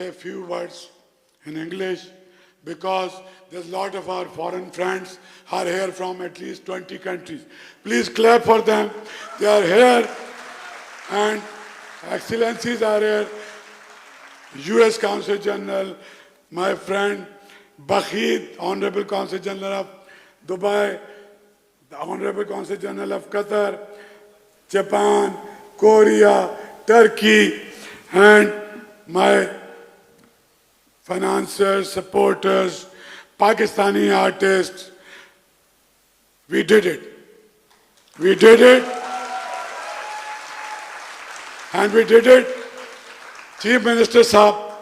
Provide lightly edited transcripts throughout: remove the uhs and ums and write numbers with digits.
A few words in English because there's a lot of our foreign friends are here from at least 20 countries. Please clap for them. They are here and excellencies are here. US Consul General, my friend Bakhid, Honorable Consul General of Dubai, the Honorable Consul General of Qatar, Japan, Korea, Turkey, and my financiers, supporters, Pakistani artists. We did it. We did it. And we did it. Chief Minister Saab,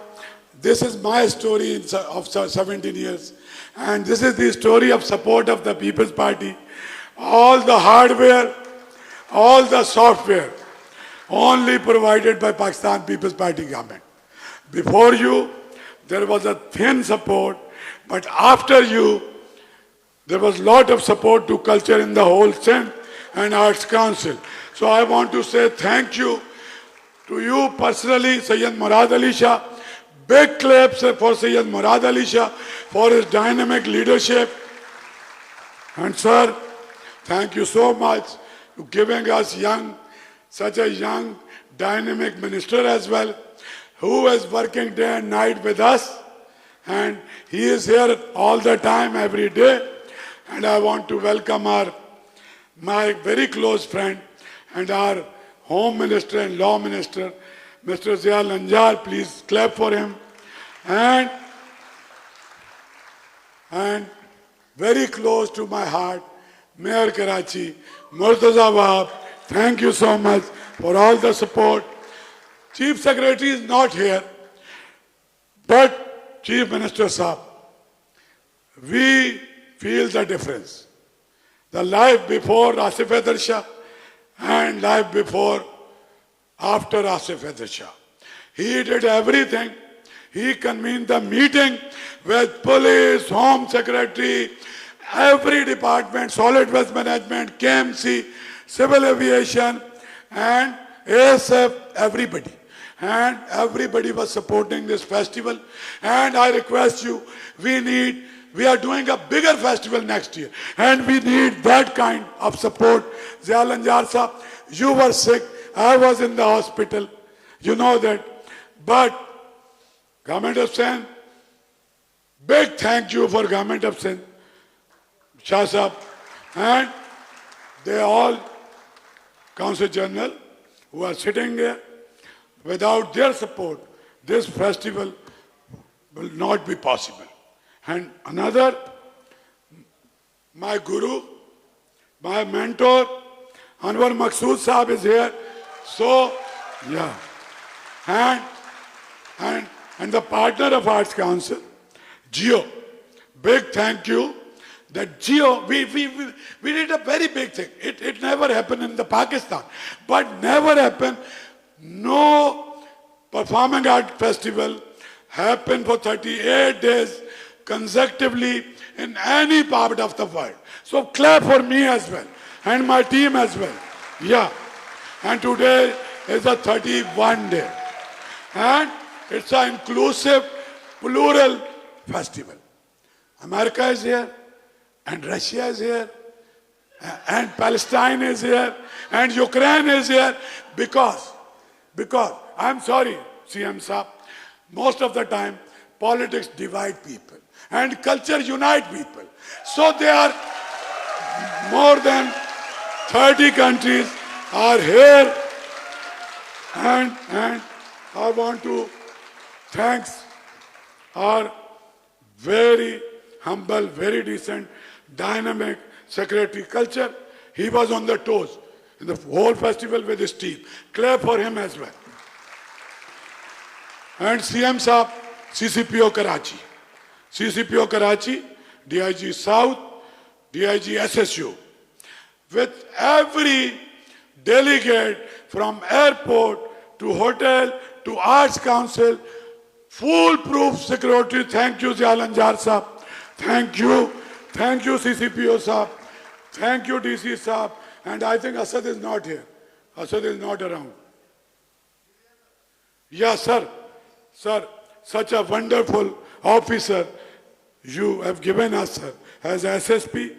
this is my story of 17 years. And this is the story of support of the People's Party. All the hardware, all the software, only provided by Pakistan People's Party government. Before you, there was a thin support, but after you, there was a lot of support to culture in the whole Sindh and Arts Council. So I want to say thank you to you personally, Sayyid Murad Ali Shah. Big claps for Sayyid Murad Ali Shah for his dynamic leadership. And sir, thank you so much for giving us such a young, dynamic minister as well, who is working day and night with us. And he is here all the time, every day. And I want to welcome my very close friend and our Home Minister and Law Minister, Mr. Zia Lanjar. Please clap for him. And very close to my heart, Mayor Karachi, Murtaza Wahab. Thank you so much for all the support. Chief Secretary is not here, but Chief Minister Saab, we feel the difference. The life before Asif Haider Shah and life before, after Asif Haider Shah. He did everything. He convened the meeting with police, Home Secretary, every department, solid waste management, KMC, civil aviation, and ASF, everybody. And everybody was supporting this festival. And I request you, we are doing a bigger festival next year. And we need that kind of support. Zia Lanjar Sahab, you were sick. I was in the hospital. You know that. But Government of Sindh, big thank you for Government of Sindh, Shah Sahab, and they all, Consul General, who are sitting there. Without their support, this festival will not be possible. And another, my guru, my mentor, Anwar Maqsood Sahab is here. So, yeah. And the partner of Arts Council, Geo. Big thank you. That Geo, we did a very big thing. It never happened in the Pakistan, but never happened. No performing art festival happened for 38 days consecutively in any part of the world. So clap for me as well and my team as well. Yeah. And today is a 31 day. And it's an inclusive, plural festival. America is here and Russia is here and Palestine is here and Ukraine is here because I'm sorry, CM Saab, most of the time politics divide people and culture unite people. So there are more than 30 countries are here, and I want to thank our very humble, very decent, dynamic Secretary Culture. He was on the toes in the whole festival with his team. Clap for him as well. And CM Saab, CCPO Karachi. CCPO Karachi, DIG South, DIG SSU. With every delegate from airport to hotel to Arts Council, foolproof security. Thank you, Zia Lanjar Saab. Thank you. Thank you, CCPO Saab. Thank you, DC Saab. And I think Asad is not here. Asad is not around. Yeah, sir. Sir, such a wonderful officer you have given us, sir, as SSP,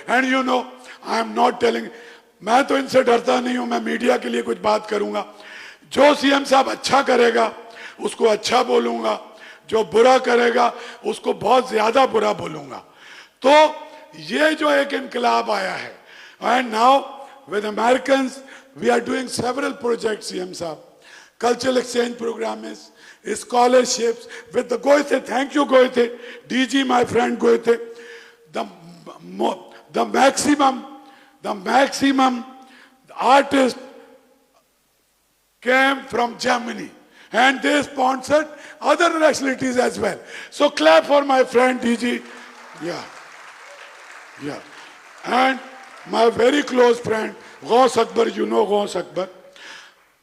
and you know, I am not telling, मैं तो इनसे डरता नहीं हूं, मैं media के लिए कुछ बात करूंगा, जो सीएम साहब अच्छा करेगा उसको अच्छा बोलूंगा, जो बुरा करेगा उसको बहुत ज्यादा बुरा बोलूंगा. तो ये जो एक इनकलाब आया है, and now with Americans we are doing several projects, CM साहब, cultural exchange programs, scholarships with the Goethe. Thank you Goethe, DG my friend Goethe. The maximum artists came from Germany and they sponsored other nationalities as well. So clap for my friend DG. Yeah. And my very close friend Ghaus Akbar, you know Ghaus Akbar.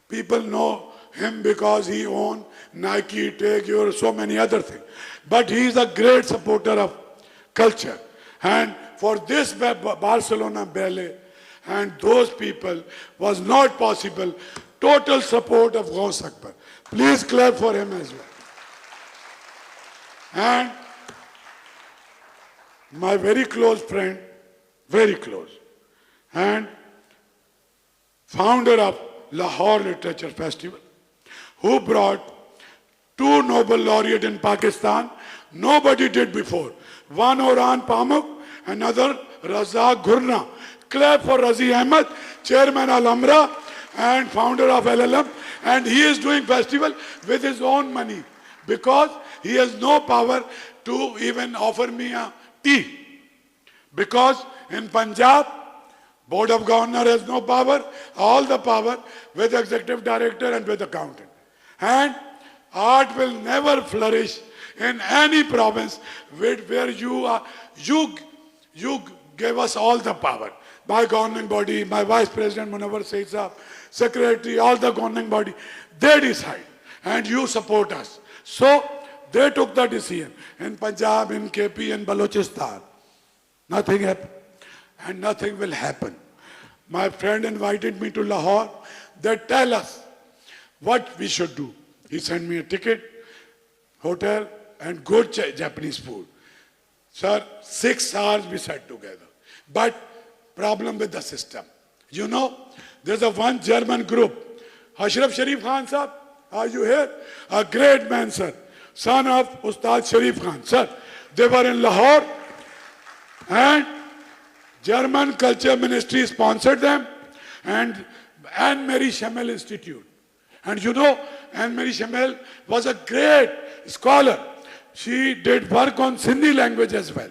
People know him because he owned Nike, Take Your, so many other things. But he is a great supporter of culture. And for this Barcelona ballet and those people was not possible. Total support of Ghaus Akbar. Please clap for him as well. And my very close friend, very close, and founder of Lahore Literature Festival, who brought 2 Nobel laureates in Pakistan. Nobody did before. One Orhan Pamuk, another Raza Ghurna. Clap for Razi Ahmed, chairman Al-Amra and founder of LLM. And he is doing festival with his own money because he has no power to even offer me a tea. Because in Punjab, Board of Governor has no power, all the power with executive director and with accountant. And art will never flourish in any province where you gave us all the power. My governing body, my vice president Munawar Said Saab, secretary, all the governing body, they decide and you support us. So they took the decision in Punjab, in KP, in Balochistan. Nothing happened and nothing will happen. My friend invited me to Lahore. They tell us what we should do. He sent me a ticket, hotel and good Japanese food. Sir, 6 hours we sat together. But problem with the system. You know, there's a one German group. Ashraf Sharif Khan sir, are you here? A great man, sir. Son of Ustad Sharif Khan. Sir, they were in Lahore and German Culture Ministry sponsored them and Anne-Marie Shamel Institute. And you know, Anne-Marie Shamel was a great scholar. She did work on Sindhi language as well.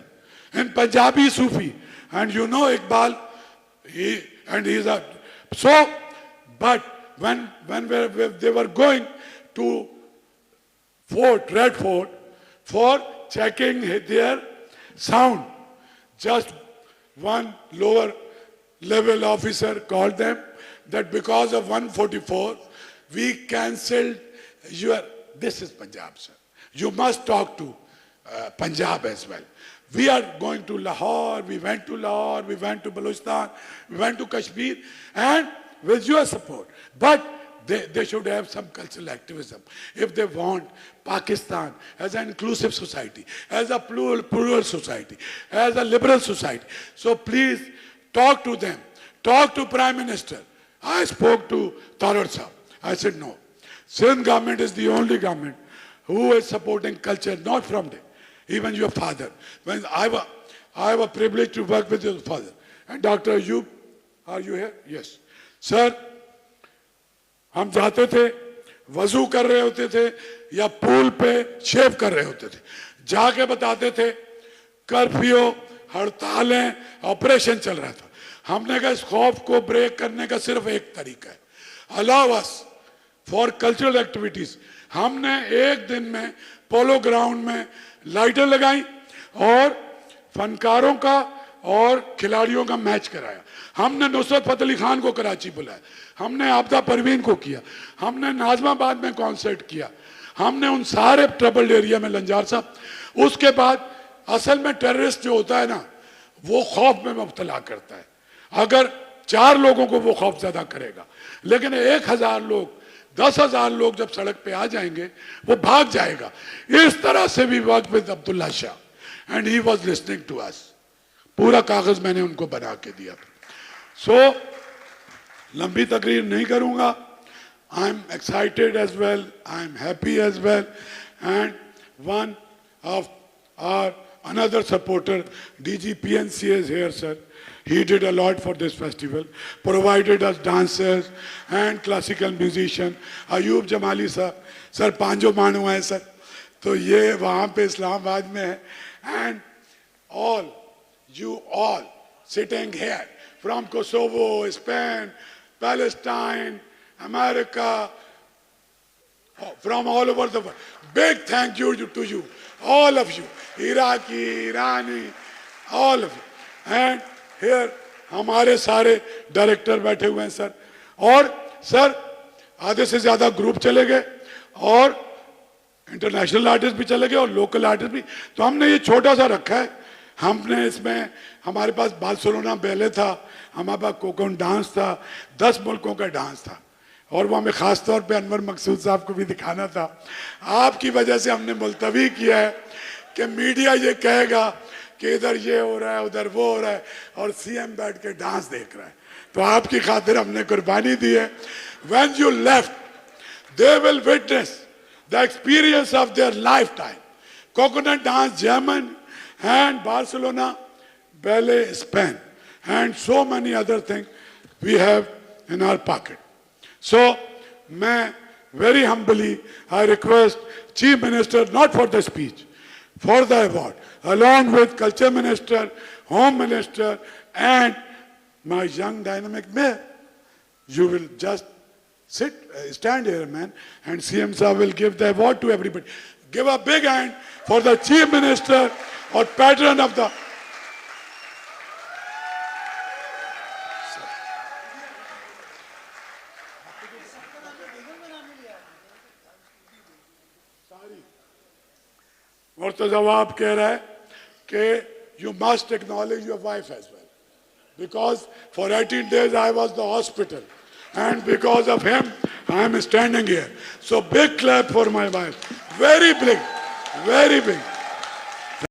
And Punjabi Sufi. And you know Iqbal, he's a... So, but when they were going to Red Fort, for checking their sound, just one lower level officer called them that because of 144, we cancelled your... This is Punjab, sir. You must talk to Punjab as well. We are going to Lahore, we went to Lahore, we went to Balochistan, we went to Kashmir, and with your support. But they should have some cultural activism. If they want Pakistan as an inclusive society, as a plural society, as a liberal society. So please talk to them. Talk to Prime Minister. I spoke to Tarar Saab. I said no. Sindh government is the only government who is supporting culture, not from there. Even your father. When I have a privilege to work with your father. And Dr. Ayub, are you here? Yes. Sir, हम जाते थे, वजू कर रहे होते थे या pool पे शेव कर रहे होते थे. जाके बताते थे कर्फ्यू, हड़तालें, ऑपरेशन चल रहा था. हमने कहा इस खौफ को ब्रेक करने का सिर्फ एक तरीका है. Allow us for cultural activities. हमने एक दिन में पोलो ग्राउंड में लाइटें लगाई और फनकारों का और खिलाड़ियों का मैच कराया. हमने नुसरत फतेह अली खान को कराची बुलाया, हमने आपदा परवीन को किया, हमने नाजमाबाद में कॉन्सर्ट किया, हमने उन सारे ट्रबल्ड एरिया में लंजार साहब. उसके बाद असल में टेररिस्ट जो होता है ना, वो खौफ में मुब्तला करता है. अगर 4 लोगों को वो खौफ ज्यादा करेगा, लेकिन 1000 लोग 10,000 लोग जब सड़क पे आ जाएंगे वो भाग जाएगा। इस तरह से भी work with Abdullah Shah and he was listening to us. पूरा कागज मैंने उनको बना के दिया। सो लंबी तकरीर नहीं करूंगा। I am excited as well, I am happy as well, and one of our another supporter, DGPNC is here, sir. He did a lot for this festival, provided us dancers and classical musician. Ayub Jamali sir, sir पांचों मानू हैं sir, तो ये वहाँ पे इस्लामाबाद में है, and all, you all sitting here from Kosovo, Spain, Palestine, America, from all over the world. Big thank you to you, all of you, Iraqi, Irani, all of you. And here हमारे सारे director बैठे हुए हैं sir, और sir आधे से ज्यादा group चले गए और इंटरनेशनल आर्टिस्ट भी चले गए और लोकल आर्टिस्ट भी। तो हमने ये छोटा सा रखा है। हमने इसमें, हमारे पास बार्सिलोना बैले था, हमारे पास कोकन डांस था, 10 मुल्कों का डांस था, और वो हमें खास तौर पे अनवर मकसूद साहब को भी दिखाना था। आपकी वजह से हमने मुलतवी किया है कि मीडिया ये कहेगा कि इधर ये हो रहा है, उधर वो हो रहा है, और सीएम बैठ के डांस देख रहा है। तो आपकी खातिर हमने कुर्बानी दी है। When you left, they will witness the experience of their lifetime. Coconut dance, German, and Barcelona, ballet, Spain, and so many other things we have in our pocket. So, मैं very humbly I request Chief Minister, not for the speech, for the award, along with Culture Minister, Home Minister, and my young dynamic mayor. You will just stand here, man, and CM Saab will give the award to everybody. Give a big hand for the Chief Minister or patron of the... और तो जवाब कह रहा है कि you must acknowledge your wife as well, because for 18 days I was the hospital, and because of him I am standing here. So big clap for my wife. Very big, very big.